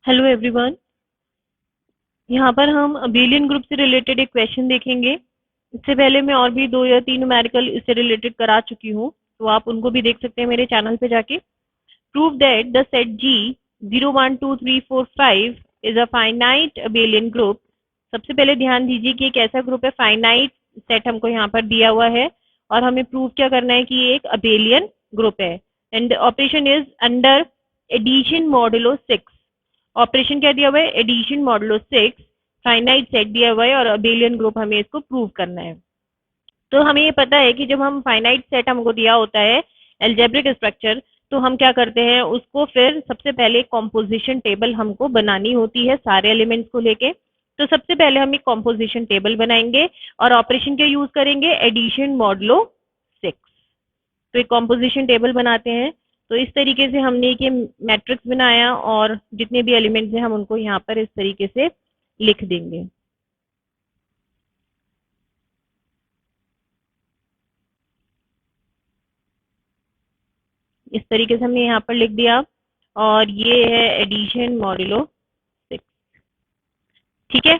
Hello everyone. यहाँ पर हम अबेलियन ग्रुप से रिलेटेड एक क्वेश्चन देखेंगे। इससे पहले मैं और भी 2 या 3 न्यूमेरिकल इससे रिलेटेड करा चुकी हूँ, तो आप उनको भी देख सकते हैं मेरे चैनल पे जाके। Prove that the set G 0 1 2 3 4 5 is a finite abelian group. सबसे पहले ध्यान दीजिए कि एक ऐसा ग्रुप है, फाइनाइट सेट हमको यहाँ पर दिया हुआ है और हमें प्रूव क्या करना है कि ये एक अबेलियन ग्रुप है। And operation is under addition modulo 6। Operation क्या दिया हुआ है? Addition modulo 6। फाइनाइट सेट दिया हुआ है और अबेलियन ग्रुप हमें इसको प्रूव करना है। तो हमें ये पता है कि जब हम फाइनाइट सेट हमको दिया होता है एल्जेब्रिक स्ट्रक्चर, तो हम क्या करते हैं, उसको फिर सबसे पहले कॉम्पोजिशन टेबल हमको बनानी होती है सारे एलिमेंट्स को लेके। तो सबसे पहले हम एक कॉम्पोजिशन टेबल बनाएंगे और ऑपरेशन क्या यूज करेंगे? Addition modulo 6। तो एक कॉम्पोजिशन टेबल बनाते हैं। तो इस तरीके से हमने एक ये मैट्रिक्स बनाया और जितने भी एलिमेंट्स हैं हम उनको यहाँ पर इस तरीके से लिख देंगे। इस तरीके से हमने यहाँ पर लिख दिया और ये है एडिशन मॉडुलो 6। ठीक है,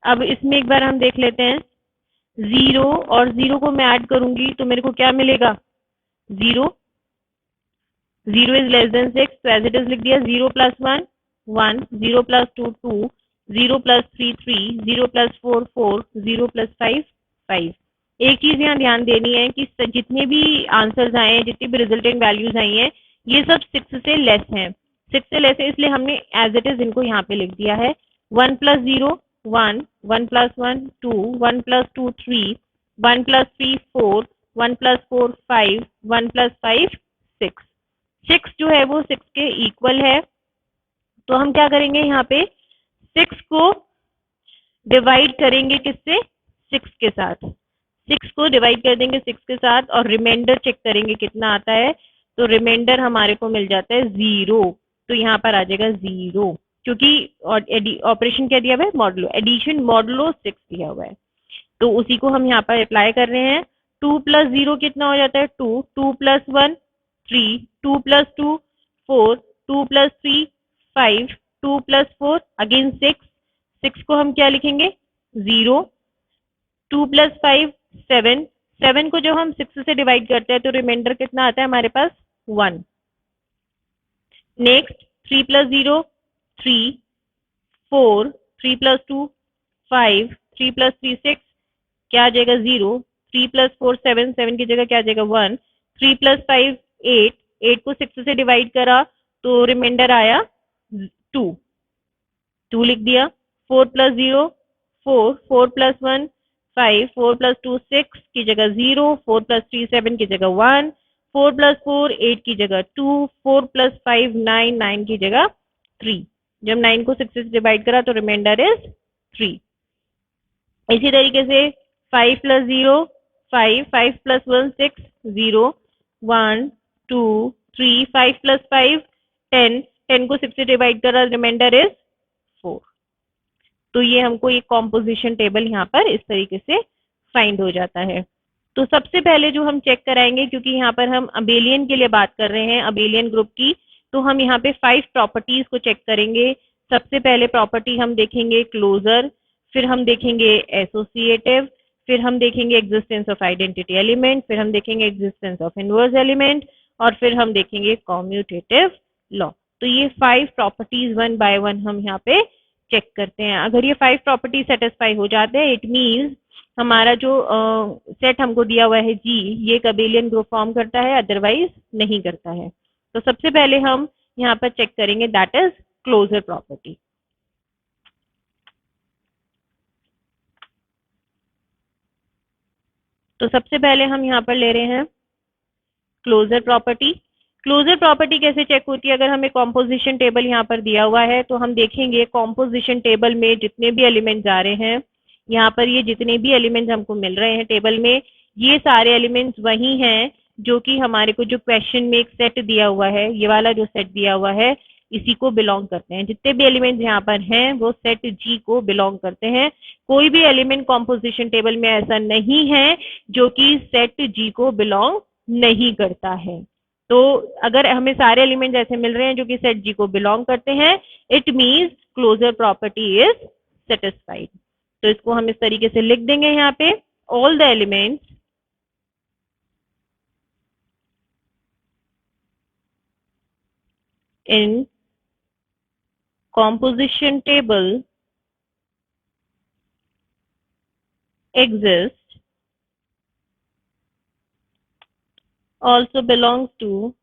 अब इसमें एक बार हम देख लेते हैं। 0 और 0 को मैं ऐड करूंगी तो मेरे को क्या मिलेगा? 0। 0 इज लेस देन 6, तो एज इट इज लिख दिया। 0 plus 1 1, 0 plus 2 2, 0 plus 3 3, 0 plus 4 4, 0 plus 5 5। एक चीज यहाँ ध्यान देनी है कि जितने भी आंसर्स आए हैं, जितनी भी रिजल्टेंट वैल्यूज आई हैं, ये सब 6 से लेस हैं। 6 से लेस है इसलिए हमने एज इट इज इनको यहाँ पे लिख दिया है। 1 plus 0 1, 1 plus 1 2, 1 plus 2 3, 1 plus 3 4, 1 plus 4 5, 1 plus 5 6। 6 जो है वो 6 के इक्वल है। तो हम क्या करेंगे, यहाँ पे 6 को डिवाइड करेंगे किससे? 6 के साथ। 6 को डिवाइड कर देंगे 6 के साथ और रिमाइंडर चेक करेंगे कितना आता है। तो रिमाइंडर हमारे को मिल जाता है 0। तो यहाँ पर आ जाएगा 0, क्योंकि ऑपरेशन क्या दिया हुआ है? मॉडुलो, एडिशन मॉडुलो 6 दिया हुआ है। तो उसी को हम यहाँ पर अप्लाई कर रहे हैं। 2 प्लस 0 कितना हो जाता है? 2। 2 plus 1 3, 2 plus 2 4, 2 plus 3 5, 2 plus 4 again 6। 6 को हम क्या लिखेंगे? 0। 2 प्लस 5 7। 7 को जब हम 6 से डिवाइड करते हैं तो रिमाइंडर कितना आता है हमारे पास? 1। नेक्स्ट 3 प्लस 0 3, 4, 3 प्लस 2 5, 3 प्लस 3 6, क्या आ जाएगा? 0। 3 प्लस 4 7, 7 की जगह क्या आ जाएगा? 1। 3 प्लस 5 8, 8 को 6 से डिवाइड करा तो रिमाइंडर आया 2, 2 लिख दिया। 4 प्लस 0 4, 4 प्लस 1 5, 4 प्लस 2 6 की जगह 0, 4 प्लस 3 7 की जगह 1, 4 प्लस 4 8 की जगह 2, 4 प्लस 5 9, 9 की जगह 3। जब 9 को 6 से डिवाइड करा तो रिमाइंडर इज 3। इसी तरीके से 5 प्लस 0 5, 5 प्लस 1 6, 0 1 2 3, 5 प्लस 5 10, 10 को 6 से डिवाइड करा रिमाइंडर इज 4। तो ये हमको एक कॉम्पोजिशन टेबल यहाँ पर इस तरीके से फाइंड हो जाता है। तो सबसे पहले जो हम चेक कराएंगे, क्योंकि यहाँ पर हम अबेलियन के लिए बात कर रहे हैं, अबेलियन ग्रुप की, तो हम यहाँ पे 5 प्रॉपर्टीज को चेक करेंगे। सबसे पहले प्रॉपर्टी हम देखेंगे क्लोजर, फिर हम देखेंगे एसोसिएटिव, फिर हम देखेंगे एग्जिस्टेंस ऑफ आइडेंटिटी एलिमेंट, फिर हम देखेंगे एग्जिस्टेंस ऑफ इनवर्स एलिमेंट और फिर हम देखेंगे कॉम्यूटेटिव लॉ। तो ये 5 प्रॉपर्टीज वन बाय वन हम यहाँ पे चेक करते हैं। अगर ये 5 प्रॉपर्टी सेटिस्फाई हो जाते हैं, इट मीन्स हमारा जो सेट हमको दिया हुआ है जी, ये एक अबेलियन ग्रुप फॉर्म करता है, अदरवाइज नहीं करता है। तो सबसे पहले हम यहाँ पर चेक करेंगे, दैट इज क्लोजर प्रॉपर्टी। तो सबसे पहले हम यहाँ पर ले रहे हैं क्लोजर प्रॉपर्टी। क्लोजर प्रॉपर्टी कैसे चेक होती है? अगर हमें कॉम्पोजिशन टेबल यहाँ पर दिया हुआ है तो हम देखेंगे कॉम्पोजिशन टेबल में जितने भी एलिमेंट्स आ रहे हैं, यहाँ पर ये जितने भी एलिमेंट्स हमको मिल रहे हैं टेबल में, ये सारे एलिमेंट्स वही हैं जो कि हमारे को जो क्वेश्चन में एक सेट दिया हुआ है, ये वाला जो सेट दिया हुआ है, इसी को बिलोंग करते हैं। जितने भी एलिमेंट्स यहाँ पर हैं वो सेट जी को बिलोंग करते हैं। कोई भी एलिमेंट कॉम्पोजिशन टेबल में ऐसा नहीं है जो कि सेट जी को बिलोंग नहीं करता है। तो अगर हमें सारे एलिमेंट ऐसे मिल रहे हैं जो कि सेट जी को बिलोंग करते हैं, it means closure property is satisfied. तो इसको हम इस तरीके से लिख देंगे यहाँ पे, all the elements in composition table exist also belongs to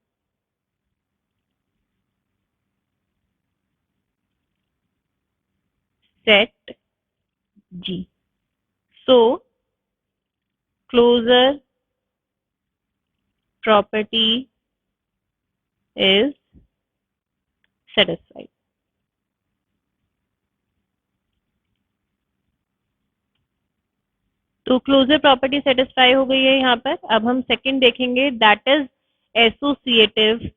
set G. So closure property is satisfied. तो क्लोजर प्रॉपर्टी सेटिस्फाई हो गई है यहाँ पर। अब हम सेकंड देखेंगे, दैट इज एसोसिएटिव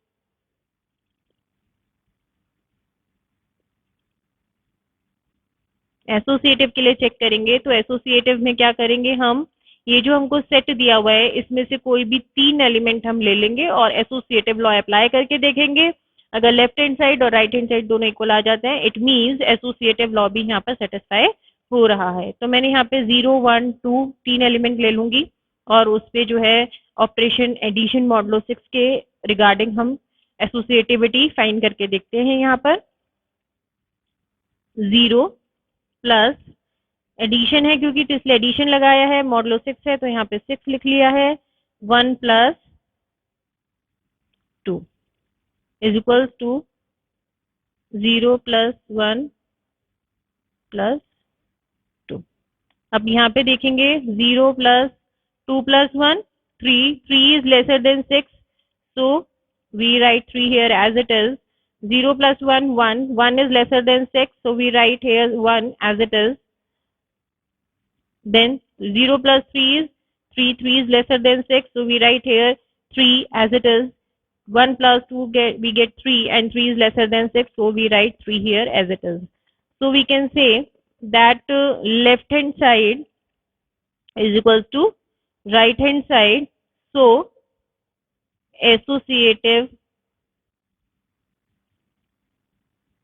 एसोसिएटिव के लिए चेक करेंगे। तो एसोसिएटिव में क्या करेंगे हम, ये जो हमको सेट दिया हुआ है इसमें से कोई भी 3 एलिमेंट हम ले लेंगे और एसोसिएटिव लॉ अप्लाई करके देखेंगे। अगर लेफ्ट हैंड साइड और राइट हैंड साइड दोनों इक्वल आ जाते हैं, इट मीन्स एसोसिएटिव लॉ भी यहाँ पर सेटिस्फाई हो रहा है। तो मैंने यहाँ पे 0 1 2 3 एलिमेंट ले लूंगी और उस पे जो है ऑपरेशन एडिशन मॉडुलो 6 के रिगार्डिंग हम एसोसिएटिविटी फाइंड करके देखते हैं। यहाँ पर 0 प्लस एडिशन है, क्योंकि तो इसलिए एडिशन लगाया है, मॉडुलो 6 है तो यहाँ पे 6 लिख लिया है, 1 plus 2 is equals to 0 plus 1 plus 2। अब यहाँ पे देखेंगे 0 plus 2 plus 1 3, 3 is lesser than 6, so we write 3 here as it is। 0 plus 1 1, 1 is lesser than 6, so we write here 1 as it is। Then 0 plus 3 is 3, 3 is lesser than 6, so we write here 3 as it is। 1 plus 2 we get 3 and 3 is lesser than 6, so we write 3 here as it is। So we can say that left hand side is equals to right hand side, so associative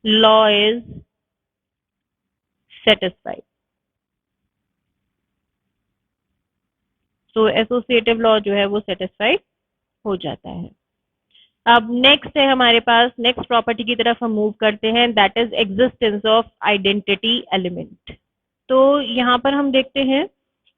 law is satisfied। तो associative law जो है वो satisfied हो जाता है। अब next है हमारे पास, नेक्स्ट प्रॉपर्टी की तरफ हम मूव करते हैं, that is existence of identity element. तो यहाँ पर हम देखते हैं,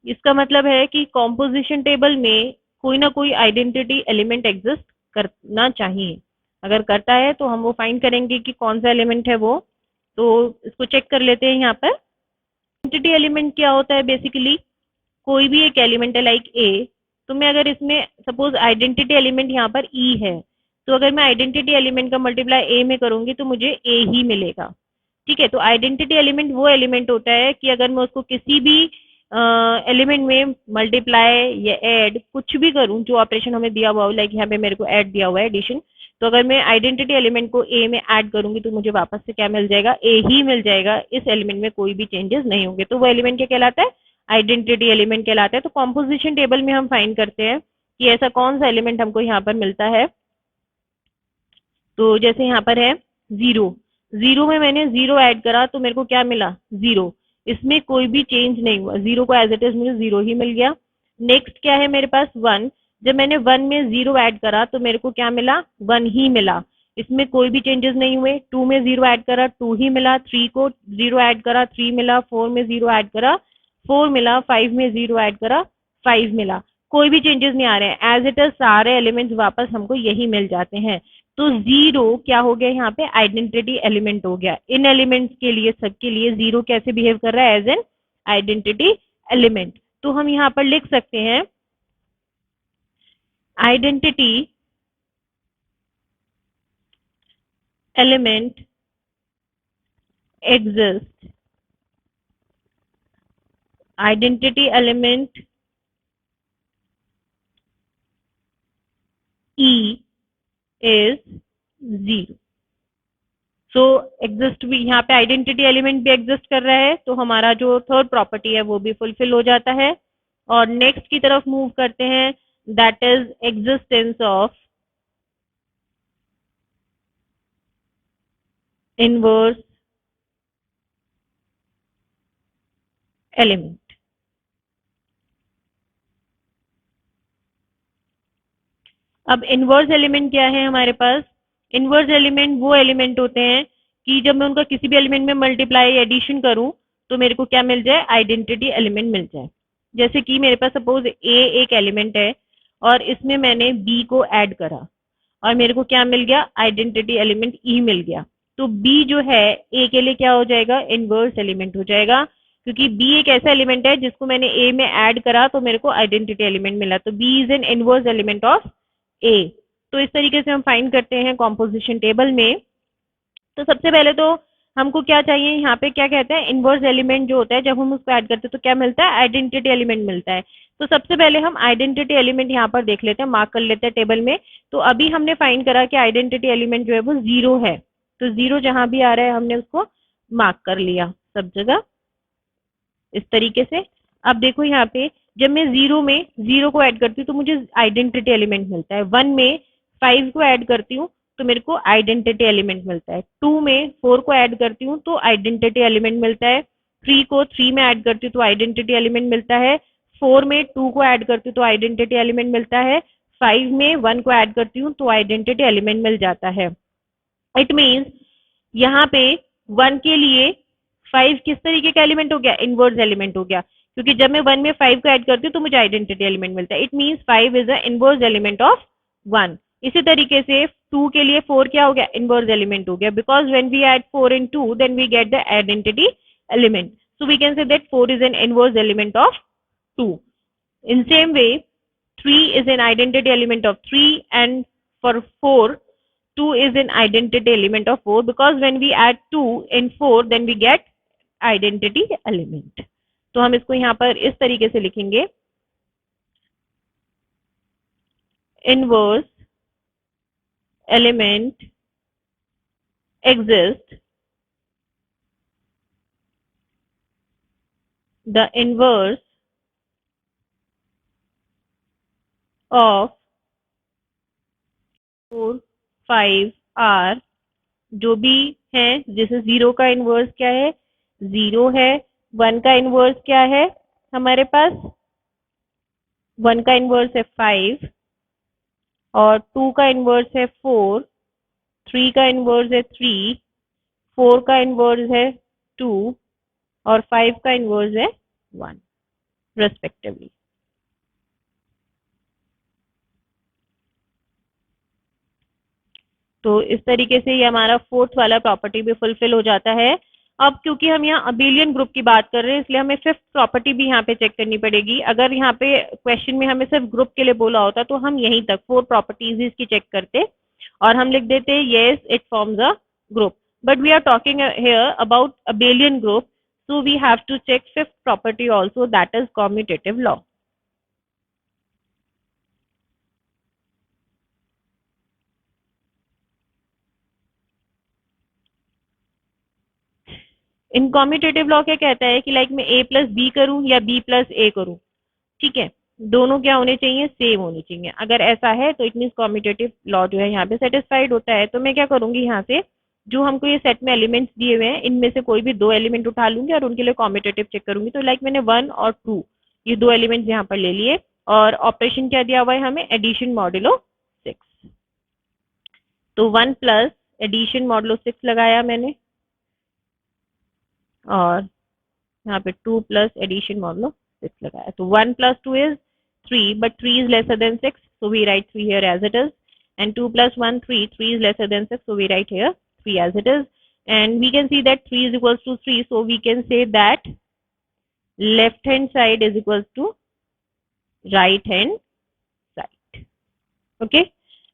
इसका मतलब है कि कॉम्पोजिशन टेबल में कोई ना कोई आइडेंटिटी एलिमेंट एग्जिस्ट करना चाहिए। अगर करता है तो हम वो फाइंड करेंगे कि कौन सा एलिमेंट है वो। तो इसको चेक कर लेते हैं। यहाँ पर आइडेंटिटी एलिमेंट क्या होता है, बेसिकली कोई भी एक एलिमेंट है लाइक ए, तो मैं अगर इसमें सपोज आइडेंटिटी एलिमेंट यहाँ पर ई है, तो अगर मैं आइडेंटिटी एलिमेंट का मल्टीप्लाई ए में करूंगी तो मुझे ए ही मिलेगा। ठीक है, तो आइडेंटिटी एलिमेंट वो एलिमेंट होता है कि अगर मैं उसको किसी भी एलिमेंट में मल्टीप्लाई या ऐड कुछ भी करूं, जो ऑपरेशन हमें दिया हुआ हो, लाइक यहाँ पे मेरे को ऐड दिया हुआ है एडिशन, तो अगर मैं आइडेंटिटी एलिमेंट को ए में ऐड करूंगी तो मुझे वापस से क्या मिल जाएगा, ए ही मिल जाएगा। इस एलिमेंट में कोई भी चेंजेस नहीं होंगे, तो वो एलिमेंट क्या कहलाता है, आइडेंटिटी एलिमेंट कहलाता है। तो कॉम्पोजिशन टेबल में हम फाइंड करते हैं कि ऐसा कौन सा एलिमेंट हमको यहाँ पर मिलता है। तो जैसे यहाँ पर है 0, 0 में मैंने 0 ऐड करा तो मेरे को क्या मिला, 0। इसमें कोई भी चेंज नहीं हुआ, 0 को एज इट इज मुझे 0 ही मिल गया। नेक्स्ट क्या है मेरे पास 1, जब मैंने 1 में 0 ऐड करा तो मेरे को क्या मिला, 1 ही मिला। इसमें कोई भी चेंजेस नहीं हुए। 2 में 0 ऐड करा, 2 ही मिला। 3 को 0 ऐड करा, 3 मिला। 4 में 0 ऐड करा, 4 मिला। 5 में 0 ऐड करा, 5 मिला। कोई भी चेंजेस नहीं आ रहे हैं, एज इट इज सारे एलिमेंट्स वापस हमको यही मिल जाते हैं। तो 0 क्या हो गया यहाँ पे, आइडेंटिटी एलिमेंट हो गया। इन एलिमेंट्स के लिए, सबके लिए 0 कैसे बिहेव कर रहा है, एज एन आइडेंटिटी एलिमेंट। तो हम यहाँ पर लिख सकते हैं identity element exist, identity element E is 0। So exist भी, यहाँ पे आइडेंटिटी एलिमेंट भी एग्जिस्ट कर रहा है, तो हमारा जो थर्ड प्रॉपर्टी है वो भी फुलफिल हो जाता है। और नेक्स्ट की तरफ मूव करते हैं, that is existence of inverse element. अब इनवर्स एलिमेंट क्या है हमारे पास? इनवर्स एलिमेंट वो एलिमेंट होते हैं कि जब मैं उनका किसी भी एलिमेंट में मल्टीप्लाई एडिशन करूं तो मेरे को क्या मिल जाए? आइडेंटिटी एलिमेंट मिल जाए। जैसे कि मेरे पास सपोज ए एक एलिमेंट है और इसमें मैंने बी को ऐड करा और मेरे को क्या मिल गया? आइडेंटिटी एलिमेंट ई मिल गया। तो बी जो है ए के लिए क्या हो जाएगा? इनवर्स एलिमेंट हो जाएगा, क्योंकि बी एक ऐसा एलिमेंट है जिसको मैंने ए में ऐड करा तो मेरे को आइडेंटिटी एलिमेंट मिला। तो B is an inverse element of A. तो इस तरीके से हम फाइंड करते हैं कॉम्पोजिशन टेबल में। तो सबसे पहले तो हमको क्या चाहिए? यहाँ पे क्या कहते हैं? इनवर्स एलिमेंट जो होता है जब हम उसको ऐड करते हैं तो क्या मिलता है? आइडेंटिटी एलिमेंट मिलता है। तो सबसे पहले हम आइडेंटिटी एलिमेंट यहाँ पर देख लेते हैं, मार्क कर लेते हैं टेबल में। तो अभी हमने फाइंड करा कि आइडेंटिटी एलिमेंट जो है वो जीरो है। तो जीरो जहां भी आ रहा है हमने उसको मार्क कर लिया सब जगह इस तरीके से। अब देखो यहाँ पे जब मैं जीरो में जीरो को ऐड करती हूँ तो मुझे आइडेंटिटी एलिमेंट मिलता है। वन में फाइव को ऐड करती हूँ तो मेरे को आइडेंटिटी एलिमेंट मिलता है। टू में फोर को ऐड करती हूँ तो आइडेंटिटी एलिमेंट मिलता है। थ्री को थ्री में ऐड करती हूँ तो आइडेंटिटी एलिमेंट मिलता है। फोर में टू को ऐड करती हूँ तो आइडेंटिटी एलिमेंट मिलता है। फाइव में वन को ऐड करती हूँ तो आइडेंटिटी एलिमेंट मिल जाता है। इट मीन्स यहाँ पे वन के लिए फाइव किस तरीके का एलिमेंट हो गया? इनवर्स एलिमेंट हो गया, क्योंकि जब मैं वन में फाइव को ऐड करती हूँ तो मुझे आइडेंटिटी एलिमेंट मिलता है। It means five is a inverse element of one. इसी तरीके से टू के लिए फोर क्या हो गया? इनवर्स एलिमेंट हो गया, because when we add four in two then we get the identity element. So we can say that four is an inverse element of two. In same way, 3 is an identity element of 3, and for 4, 2 is an identity element of 4, because when we add 2 in 4 then we get identity element. तो हम इसको यहाँ पर इस तरीके से लिखेंगे, inverse element exists, the inverse of 4, 5 are जो भी है। जैसे जीरो का इनवर्स क्या है? जीरो है। वन का इनवर्स क्या है हमारे पास? वन का इनवर्स है फाइव, और टू का इनवर्स है फोर, थ्री का इनवर्स है थ्री, फोर का इनवर्स है टू, और फाइव का इनवर्स है वन रेस्पेक्टिवली। तो इस तरीके से ये हमारा फोर्थ वाला प्रॉपर्टी भी फुलफिल हो जाता है। अब क्योंकि हम यहाँ अबेलियन ग्रुप की बात कर रहे हैं इसलिए हमें फिफ्थ प्रॉपर्टी भी यहाँ पे चेक करनी पड़ेगी। अगर यहाँ पे क्वेश्चन में हमें सिर्फ ग्रुप के लिए बोला होता तो हम यहीं तक फोर प्रॉपर्टीज इसकी चेक करते और हम लिख देते yes it forms a group. But we are talking here about abelian group, so we have to check fifth property also, that is commutative law. In commutative law क्या कहता है कि लाइक मैं ए प्लस बी करूं या B plus ए करूं, ठीक है, दोनों क्या होने चाहिए? सेम होने चाहिए। अगर ऐसा है तो इट मीन कॉम्यूटेटिव लॉ जो है यहाँ पे सेटिस्फाइड होता है। तो मैं क्या करूंगी, यहाँ से जो हमको ये सेट में एलिमेंट्स दिए हुए हैं इनमें से कोई भी दो एलिमेंट उठा लूंगी और उनके लिए कॉम्यूटेटिव चेक करूंगी। तो लाइक मैंने वन और टू ये दो एलिमेंट्स यहाँ पर ले लिए और ऑपरेशन क्या दिया हुआ है हमें? Addition modulo six. तो one plus addition modulo six लगाया मैंने और यहाँ पे two plus addition modulo six लगाया। तो one plus two is three, but three is lesser than six, so we write 3 here as it is, and 2 plus 1 3, 3 is lesser than 6, so we write here 3 as it is, and we can see that 3 is equals to 3, so we can say that left hand side is equals to right hand side. Okay,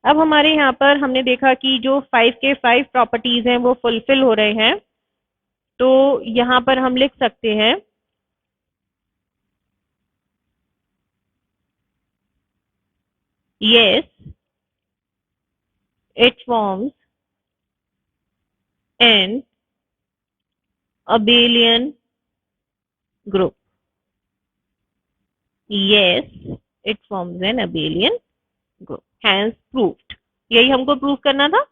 अब हमारे यहाँ पर हमने देखा कि जो 5 के 5 properties हैं वो फुलफिल हो रहे हैं। तो यहाँ पर हम लिख सकते हैं yes it forms an abelian group. Yes it forms an abelian group, hence proved। यही हमको प्रूव करना था।